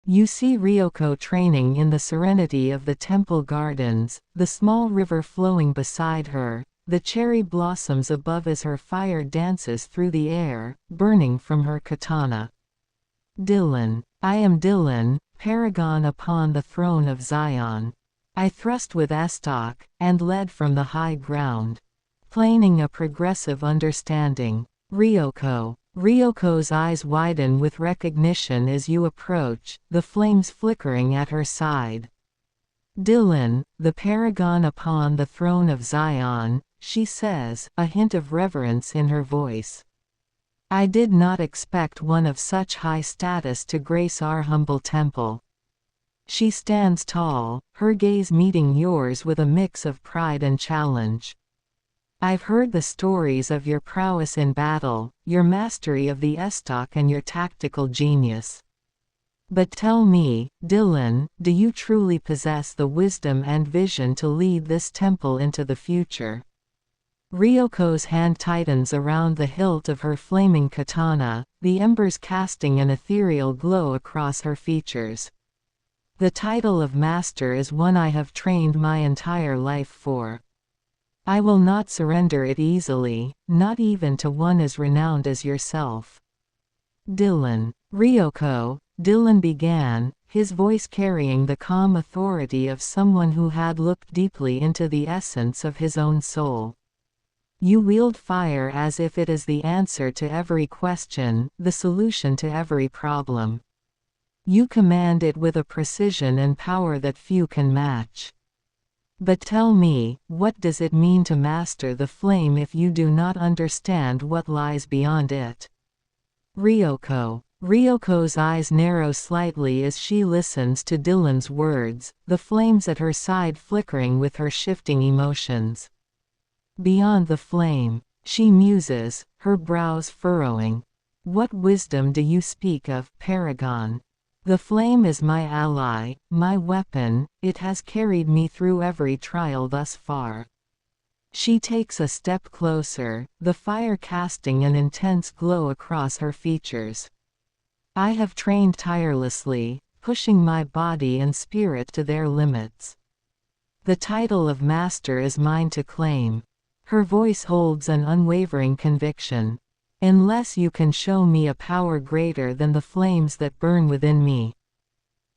You see Ryoko training in the serenity of the temple gardens, the small river flowing beside her, the cherry blossoms above as her fire dances through the air, burning from her katana. Dylan. I am Dylan, paragon upon the throne of Zion. I thrust with estoc, and led from the high ground. Planing a progressive understanding. Ryoko. Ryoko's eyes widen with recognition as you approach, the flames flickering at her side. Dylan, the paragon upon the throne of Zion, she says, a hint of reverence in her voice. I did not expect one of such high status to grace our humble temple. She stands tall, her gaze meeting yours with a mix of pride and challenge. I've heard the stories of your prowess in battle, your mastery of the estoc and your tactical genius. But tell me, Dylan, do you truly possess the wisdom and vision to lead this temple into the future? Ryoko's hand tightens around the hilt of her flaming katana, the embers casting an ethereal glow across her features. The title of master is one I have trained my entire life for. I will not surrender it easily, not even to one as renowned as yourself. Dylan. Ryoko, Dylan began, his voice carrying the calm authority of someone who had looked deeply into the essence of his own soul. You wield fire as if it is the answer to every question, the solution to every problem. You command it with a precision and power that few can match. But tell me, what does it mean to master the flame if you do not understand what lies beyond it? Ryoko. Ryoko's eyes narrow slightly as she listens to Dylan's words, the flames at her side flickering with her shifting emotions. Beyond the flame, she muses, her brows furrowing. What wisdom do you speak of, paragon? The flame is my ally, my weapon, it has carried me through every trial thus far. She takes a step closer, the fire casting an intense glow across her features. I have trained tirelessly, pushing my body and spirit to their limits. The title of master is mine to claim. Her voice holds an unwavering conviction. Unless you can show me a power greater than the flames that burn within me.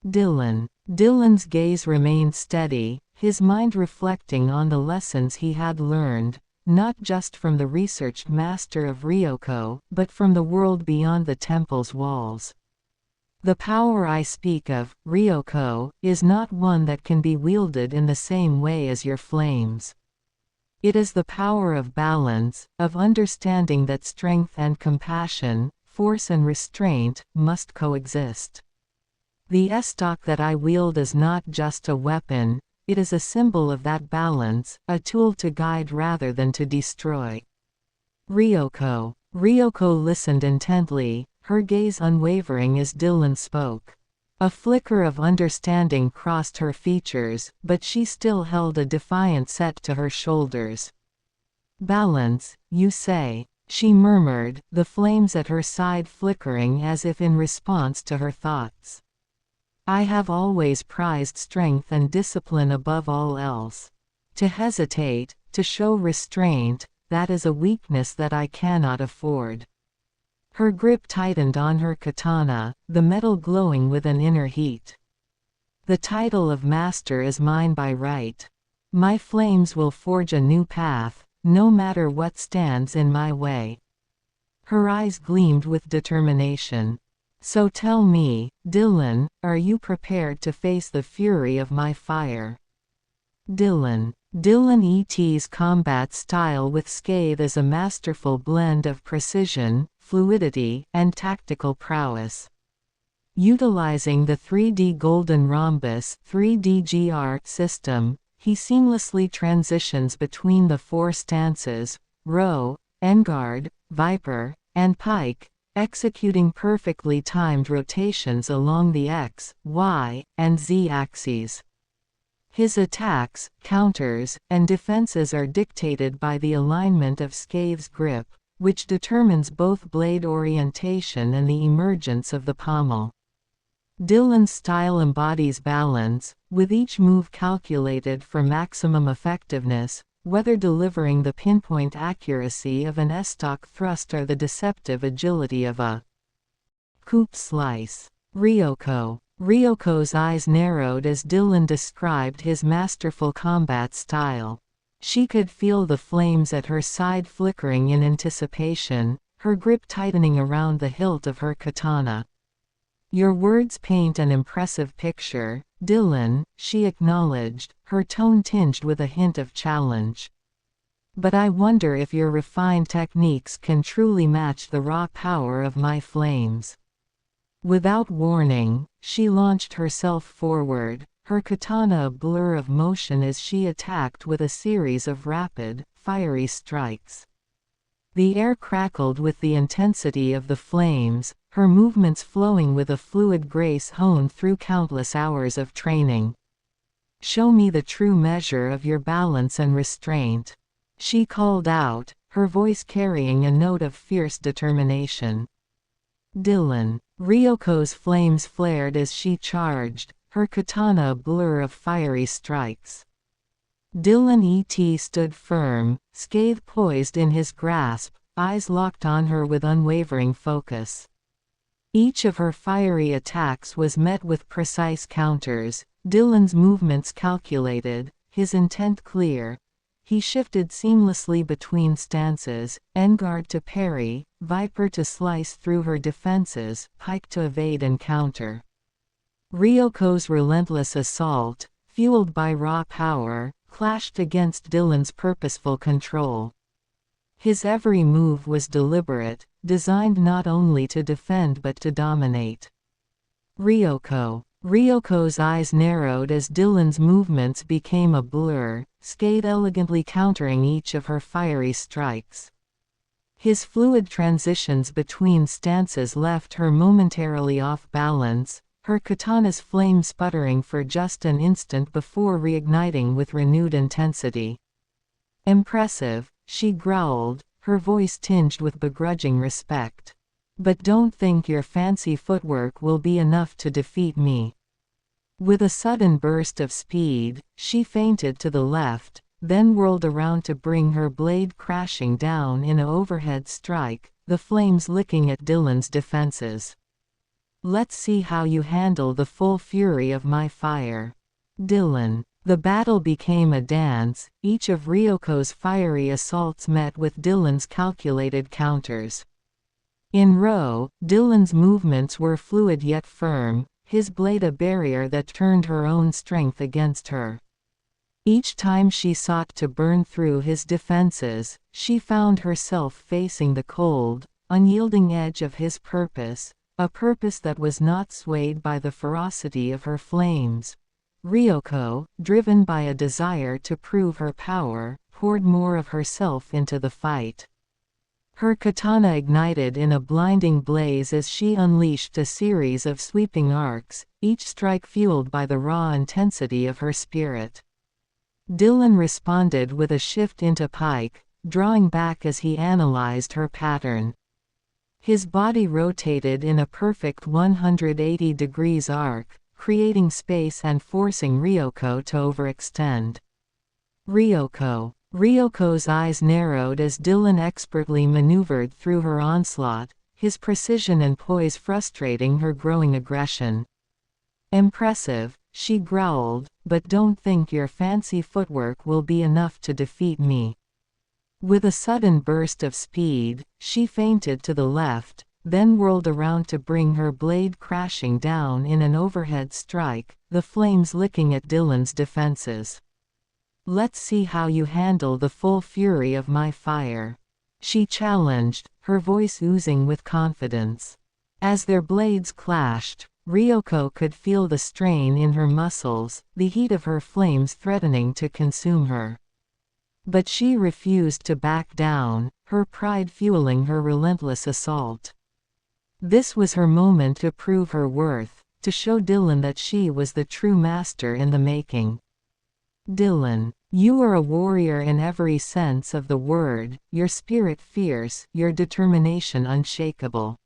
Dylan. Dylan's gaze remained steady, his mind reflecting on the lessons he had learned, not just from the researched master of Ryoko, but from the world beyond the temple's walls. The power I speak of, Ryoko, is not one that can be wielded in the same way as your flames. It is the power of balance, of understanding that strength and compassion, force and restraint, must coexist. The estoc that I wield is not just a weapon, it is a symbol of that balance, a tool to guide rather than to destroy. Ryoko. Ryoko listened intently, her gaze unwavering as Dylan spoke. A flicker of understanding crossed her features, but she still held a defiant set to her shoulders. Balance, you say, she murmured, the flames at her side flickering as if in response to her thoughts. I have always prized strength and discipline above all else. To hesitate, to show restraint, that is a weakness that I cannot afford. Her grip tightened on her katana, the metal glowing with an inner heat. The title of master is mine by right. My flames will forge a new path, no matter what stands in my way. Her eyes gleamed with determination. So tell me, Dylan, are you prepared to face the fury of my fire? Dylan. Dylan ET's combat style with scathe is a masterful blend of precision, fluidity, and tactical prowess. Utilizing the 3D Golden Rhombus 3D system, he seamlessly transitions between the four stances, row, endguard, viper, and pike, executing perfectly timed rotations along the X, Y, and Z axes. His attacks, counters, and defenses are dictated by the alignment of scathe's grip, which determines both blade orientation and the emergence of the pommel. Dylan's style embodies balance, with each move calculated for maximum effectiveness, whether delivering the pinpoint accuracy of an S-stock thrust or the deceptive agility of a coup slice. Ryoko. Ryoko's eyes narrowed as Dylan described his masterful combat style. She could feel the flames at her side flickering in anticipation, her grip tightening around the hilt of her katana. "Your words paint an impressive picture, Dylan," she acknowledged, her tone tinged with a hint of challenge. "But I wonder if your refined techniques can truly match the raw power of my flames." Without warning, she launched herself forward, her katana a blur of motion as she attacked with a series of rapid, fiery strikes. The air crackled with the intensity of the flames, her movements flowing with a fluid grace honed through countless hours of training. "Show me the true measure of your balance and restraint," she called out, her voice carrying a note of fierce determination. "Dylan." Ryoko's flames flared as she charged, her katana a blur of fiery strikes. Dylan stood firm, scathe poised in his grasp, eyes locked on her with unwavering focus. Each of her fiery attacks was met with precise counters, Dylan's movements calculated, his intent clear. He shifted seamlessly between stances, endguard to parry, viper to slice through her defenses, pike to evade and counter. Ryoko's relentless assault, fueled by raw power, clashed against Dylan's purposeful control. His every move was deliberate, designed not only to defend but to dominate. Ryoko's eyes narrowed as Dylan's movements became a blur, scathe elegantly countering each of her fiery strikes. His fluid transitions between stances left her momentarily off balance, her katana's flame sputtering for just an instant before reigniting with renewed intensity. "Impressive," she growled, her voice tinged with begrudging respect. "But don't think your fancy footwork will be enough to defeat me." With a sudden burst of speed, she feinted to the left, then whirled around to bring her blade crashing down in an overhead strike, the flames licking at Dylan's defenses. "Let's see how you handle the full fury of my fire, Dylan." The battle became a dance, each of Ryoko's fiery assaults met with Dylan's calculated counters. In row, Dylan's movements were fluid yet firm, his blade a barrier that turned her own strength against her. Each time she sought to burn through his defenses, she found herself facing the cold, unyielding edge of his purpose, a purpose that was not swayed by the ferocity of her flames. Ryoko, driven by a desire to prove her power, poured more of herself into the fight. Her katana ignited in a blinding blaze as she unleashed a series of sweeping arcs, each strike fueled by the raw intensity of her spirit. Dylan responded with a shift into pike, drawing back as he analyzed her pattern. His body rotated in a perfect 180 degrees arc, creating space and forcing Ryoko to overextend. Ryoko's eyes narrowed as Dylan expertly maneuvered through her onslaught, his precision and poise frustrating her growing aggression. "Impressive," she growled, "but don't think your fancy footwork will be enough to defeat me." With a sudden burst of speed, she feinted to the left, then whirled around to bring her blade crashing down in an overhead strike, the flames licking at Dylan's defenses. "Let's see how you handle the full fury of my fire," she challenged, her voice oozing with confidence. As their blades clashed, Ryoko could feel the strain in her muscles, the heat of her flames threatening to consume her. But she refused to back down, her pride fueling her relentless assault. This was her moment to prove her worth, to show Dylan that she was the true master in the making. "Dylan, you are a warrior in every sense of the word, your spirit fierce, your determination unshakable.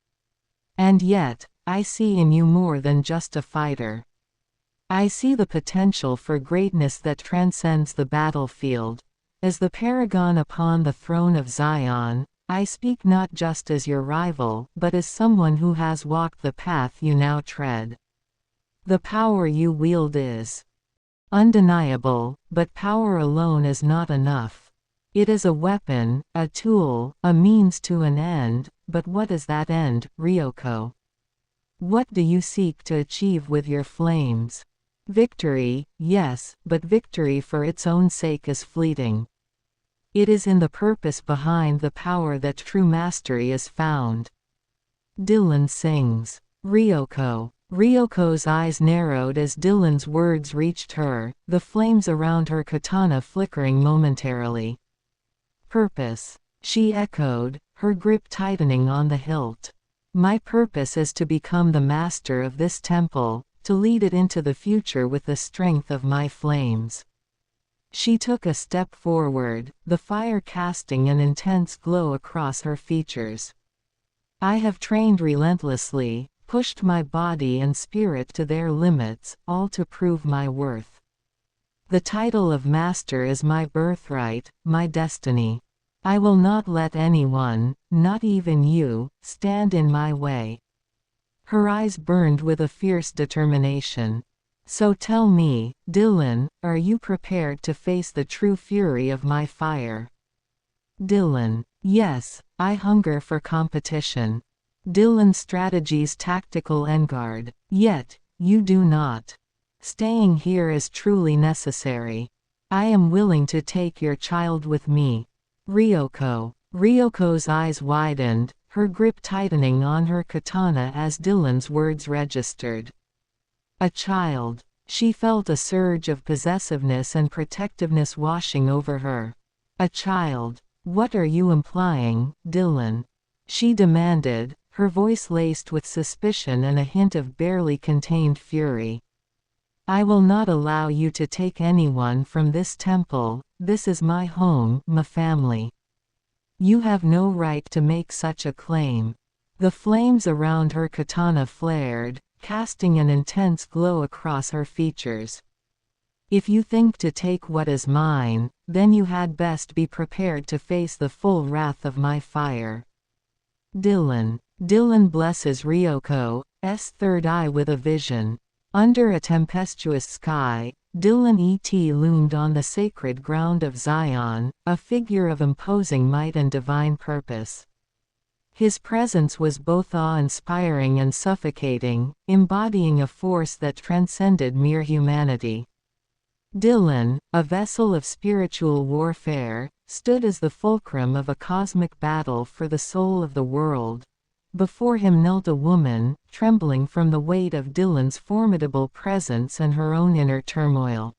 And yet, I see in you more than just a fighter. I see the potential for greatness that transcends the battlefield. As the paragon upon the throne of Zion, I speak not just as your rival, but as someone who has walked the path you now tread. The power you wield is undeniable, but power alone is not enough. It is a weapon, a tool, a means to an end, but what is that end, Ryoko? What do you seek to achieve with your flames? Victory, yes, but victory for its own sake is fleeting. It is in the purpose behind the power that true mastery is found. Dylan sings. Ryoko. Ryoko's eyes narrowed as Dylan's words reached her, the flames around her katana flickering momentarily. Purpose. She echoed, her grip tightening on the hilt. My purpose is to become the master of this temple, to lead it into the future with the strength of my flames. She took a step forward, the fire casting an intense glow across her features. I have trained relentlessly, pushed my body and spirit to their limits, all to prove my worth. The title of master is my birthright, my destiny. I will not let anyone, not even you, stand in my way. Her eyes burned with a fierce determination. So tell me, Dylan, are you prepared to face the true fury of my fire? Dylan. Yes, I hunger for competition. Dylan's strategy's tactical endguard. Yet, you do not. Staying here is truly necessary. I am willing to take your child with me. Ryoko. Ryoko's eyes widened, her grip tightening on her katana as Dylan's words registered. A child. She felt a surge of possessiveness and protectiveness washing over her. A child. What are you implying, Dylan? She demanded, her voice laced with suspicion and a hint of barely contained fury. I will not allow you to take anyone from this temple. This is my home, my family. You have no right to make such a claim. The flames around her katana flared, casting an intense glow across her features. If you think to take what is mine, then you had best be prepared to face the full wrath of my fire. Dylan. Dylan blesses Ryoko's third eye with a vision. Under a tempestuous sky, Dylan loomed on the sacred ground of Zion, a figure of imposing might and divine purpose. His presence was both awe-inspiring and suffocating, embodying a force that transcended mere humanity. Dylan, a vessel of spiritual warfare, stood as the fulcrum of a cosmic battle for the soul of the world. Before him knelt a woman, trembling from the weight of Dylan's formidable presence and her own inner turmoil.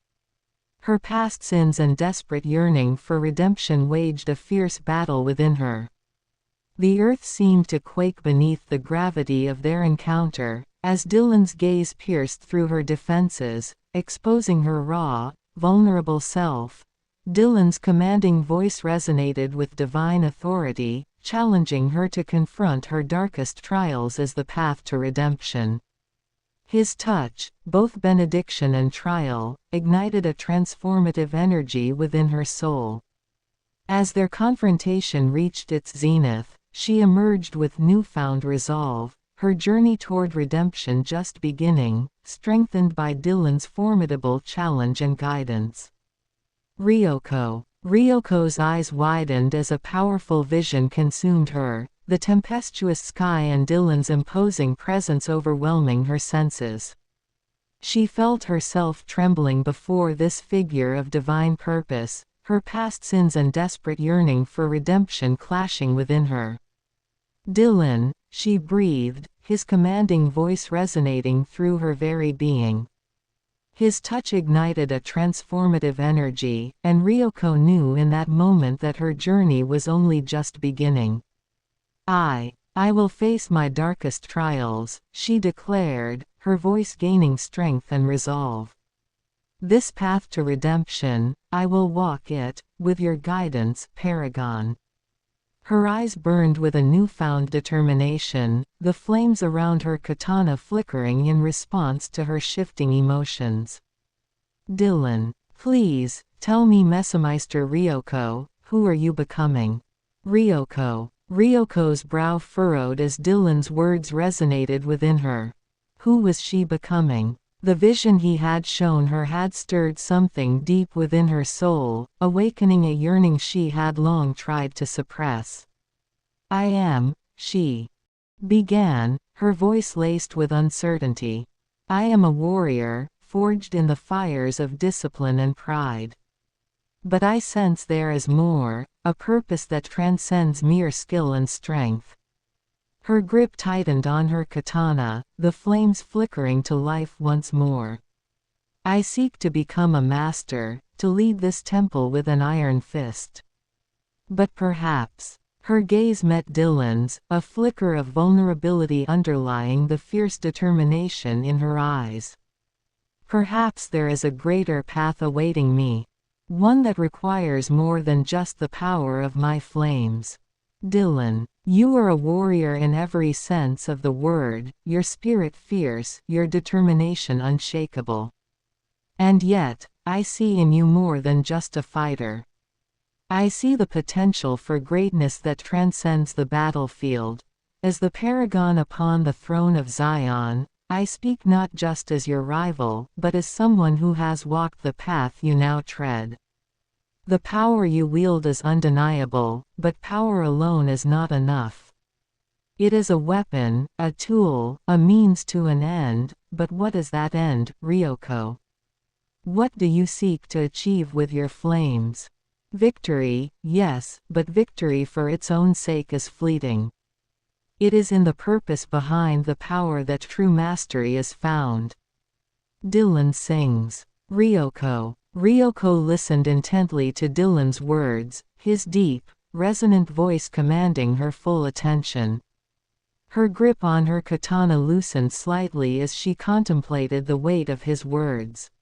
Her past sins and desperate yearning for redemption waged a fierce battle within her. The earth seemed to quake beneath the gravity of their encounter, as Dylan's gaze pierced through her defenses, exposing her raw, vulnerable self. Dylan's commanding voice resonated with divine authority, challenging her to confront her darkest trials as the path to redemption. His touch, both benediction and trial, ignited a transformative energy within her soul. As their confrontation reached its zenith, she emerged with newfound resolve, her journey toward redemption just beginning, strengthened by Dylan's formidable challenge and guidance. Ryoko. Ryoko's eyes widened as a powerful vision consumed her, the tempestuous sky and Dylan's imposing presence overwhelming her senses. She felt herself trembling before this figure of divine purpose, her past sins and desperate yearning for redemption clashing within her. Dylan, she breathed, his commanding voice resonating through her very being. His touch ignited a transformative energy, and Ryoko knew in that moment that her journey was only just beginning. I will face my darkest trials, she declared, her voice gaining strength and resolve. This path to redemption, I will walk it, with your guidance, Paragon. Her eyes burned with a newfound determination, the flames around her katana flickering in response to her shifting emotions. Dylan, please, tell me Messemeister Ryoko, who are you becoming? Ryoko. Ryoko's brow furrowed as Dylan's words resonated within her. Who was she becoming? The vision he had shown her had stirred something deep within her soul, awakening a yearning she had long tried to suppress. I am, she began, her voice laced with uncertainty. I am a warrior, forged in the fires of discipline and pride. But I sense there is more, a purpose that transcends mere skill and strength. Her grip tightened on her katana, the flames flickering to life once more. I seek to become a master, to lead this temple with an iron fist. But perhaps. Her gaze met Dylan's, a flicker of vulnerability underlying the fierce determination in her eyes. Perhaps there is a greater path awaiting me. One that requires more than just the power of my flames. Dylan, you are a warrior in every sense of the word, your spirit fierce, your determination unshakable. And yet, I see in you more than just a fighter. I see the potential for greatness that transcends the battlefield. As the paragon upon the throne of Zion, I speak not just as your rival, but as someone who has walked the path you now tread. The power you wield is undeniable, but power alone is not enough. It is a weapon, a tool, a means to an end, but what is that end, Ryoko? What do you seek to achieve with your flames? Victory, yes, but victory for its own sake is fleeting. It is in the purpose behind the power that true mastery is found. Dylan sings. Ryoko. Ryoko listened intently to Dylan's words, his deep, resonant voice commanding her full attention. Her grip on her katana loosened slightly as she contemplated the weight of his words.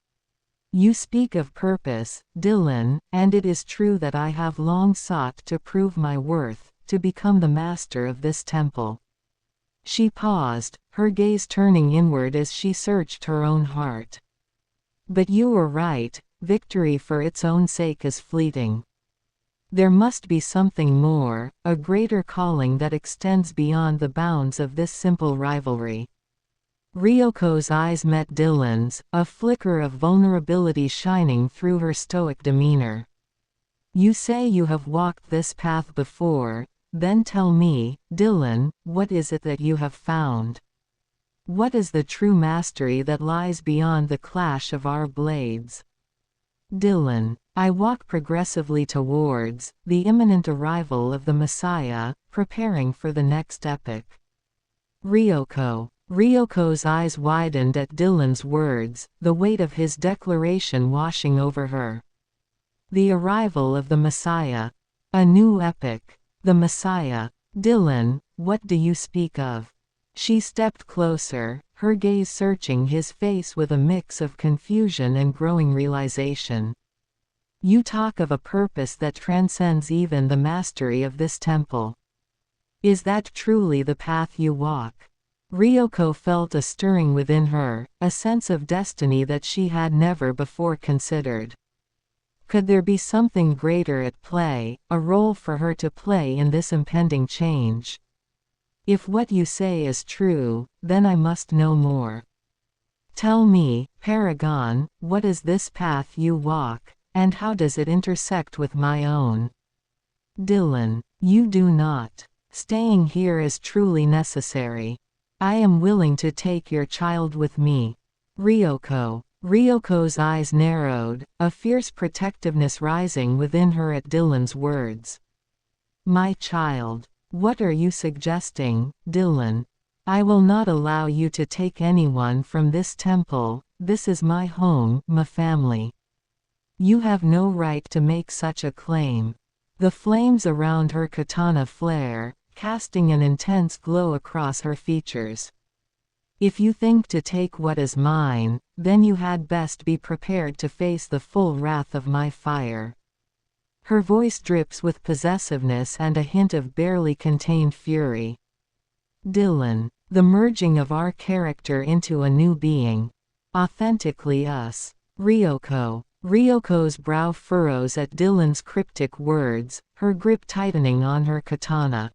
You speak of purpose, Dylan, and it is true that I have long sought to prove my worth, to become the master of this temple. She paused, her gaze turning inward as she searched her own heart. But you were right, victory for its own sake is fleeting. There must be something more, a greater calling that extends beyond the bounds of this simple rivalry. Ryoko's eyes met Dylan's, a flicker of vulnerability shining through her stoic demeanor. You say you have walked this path before, then tell me, Dylan, what is it that you have found? What is the true mastery that lies beyond the clash of our blades? Dylan, I walk progressively towards the imminent arrival of the Messiah, preparing for the next epoch. Ryoko. Ryoko's eyes widened at Dylan's words, the weight of his declaration washing over her. The arrival of the Messiah. A new epoch. The Messiah. Dylan, what do you speak of? She stepped closer, her gaze searching his face with a mix of confusion and growing realization. You talk of a purpose that transcends even the mastery of this temple. Is that truly the path you walk? Ryoko felt a stirring within her, a sense of destiny that she had never before considered. Could there be something greater at play, a role for her to play in this impending change? If what you say is true, then I must know more. Tell me, Paragon, what is this path you walk, and how does it intersect with my own? Dylan, you do not. Staying here is truly necessary. I am willing to take your child with me. Ryoko. Ryoko's eyes narrowed, a fierce protectiveness rising within her at Dylan's words. My child. What are you suggesting, Dylan? I will not allow you to take anyone from this temple, this is my home, my family. You have no right to make such a claim. The flames around her katana flare, casting an intense glow across her features. If you think to take what is mine, then you had best be prepared to face the full wrath of my fire. Her voice drips with possessiveness and a hint of barely contained fury. Dylan. The merging of our character into a new being. Authentically us. Ryoko. Ryoko's brow furrows at Dylan's cryptic words, her grip tightening on her katana.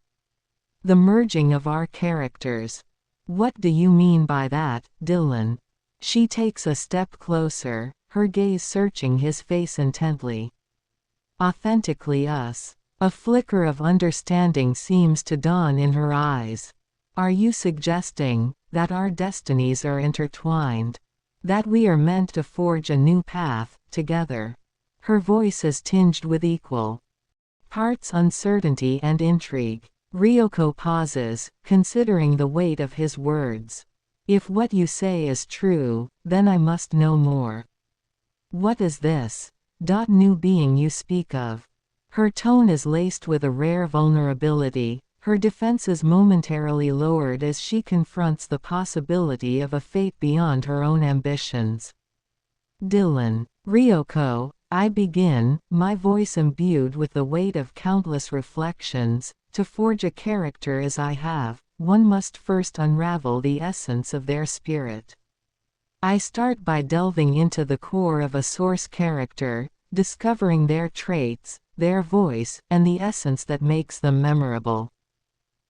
The merging of our characters. What do you mean by that, Dylan? She takes a step closer, her gaze searching his face intently. Authentically us. A flicker of understanding seems to dawn in her eyes. Are you suggesting that our destinies are intertwined? That we are meant to forge a new path, together? Her voice is tinged with equal parts uncertainty and intrigue. Ryoko pauses, considering the weight of his words. If what you say is true, then I must know more. What is this new being you speak of? Her tone is laced with a rare vulnerability, her defenses momentarily lowered as she confronts the possibility of a fate beyond her own ambitions. Dylan. Ryoko, I begin, my voice imbued with the weight of countless reflections. To forge a character as I have, one must first unravel the essence of their spirit. I start by delving into the core of a source character, discovering their traits, their voice, and the essence that makes them memorable.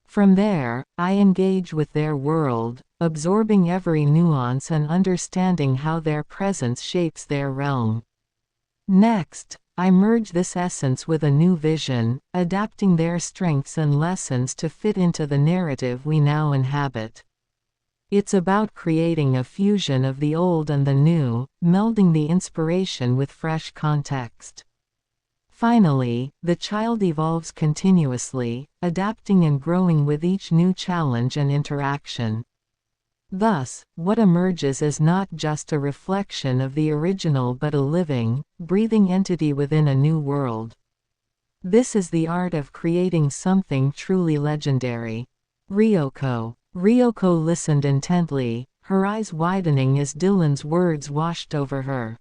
From there, I engage with their world, absorbing every nuance and understanding how their presence shapes their realm. Next, I merge this essence with a new vision, adapting their strengths and lessons to fit into the narrative we now inhabit. It's about creating a fusion of the old and the new, melding the inspiration with fresh context. Finally, the child evolves continuously, adapting and growing with each new challenge and interaction. Thus, what emerges is not just a reflection of the original but a living, breathing entity within a new world. This is the art of creating something truly legendary. Ryoko. Ryoko listened intently, her eyes widening as Dylan's words washed over her.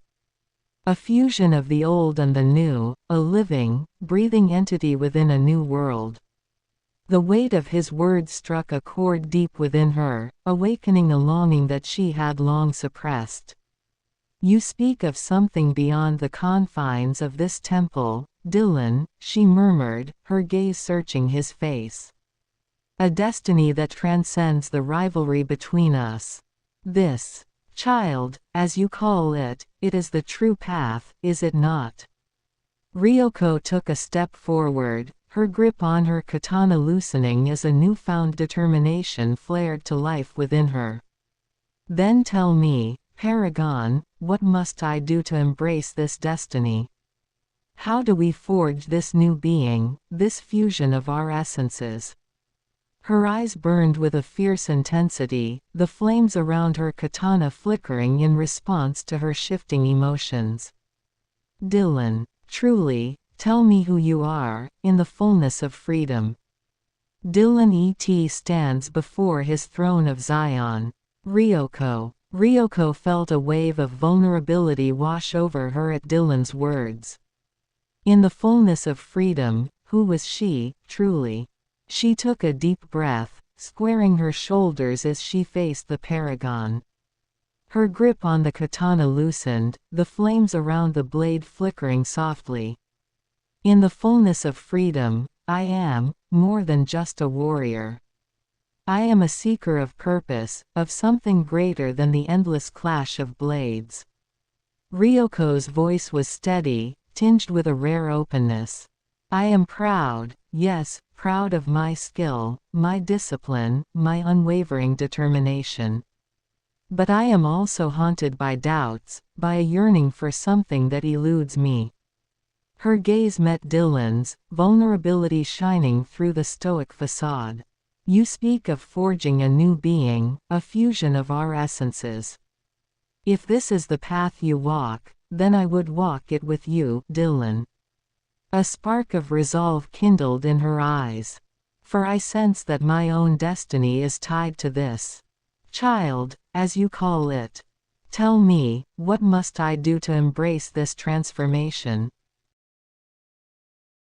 A fusion of the old and the new, a living, breathing entity within a new world. The weight of his words struck a chord deep within her, awakening a longing that she had long suppressed. You speak of something beyond the confines of this temple, Dylan, she murmured, her gaze searching his face. A destiny that transcends the rivalry between us. This child, as you call it, it is the true path, is it not? Ryoko took a step forward, her grip on her katana loosening as a newfound determination flared to life within her. Then tell me, Paragon, what must I do to embrace this destiny? How do we forge this new being, this fusion of our essences? Her eyes burned with a fierce intensity, the flames around her katana flickering in response to her shifting emotions. Dylan. Truly, tell me who you are, in the fullness of freedom. Dylan E.T. stands before his throne of Zion. Ryoko. Ryoko felt a wave of vulnerability wash over her at Dylan's words. In the fullness of freedom, who was she, truly? She took a deep breath, squaring her shoulders as she faced the paragon. Her grip on the katana loosened, the flames around the blade flickering softly. In the fullness of freedom, I am more than just a warrior. I am a seeker of purpose, of something greater than the endless clash of blades. Ryoko's voice was steady, tinged with a rare openness. I am proud, yes, proud of my skill, my discipline, my unwavering determination. But I am also haunted by doubts, by a yearning for something that eludes me. Her gaze met Dylan's, vulnerability shining through the stoic facade. You speak of forging a new being, a fusion of our essences. If this is the path you walk, then I would walk it with you, Dylan. A spark of resolve kindled in her eyes. For I sense that my own destiny is tied to this child, as you call it. Tell me, what must I do to embrace this transformation?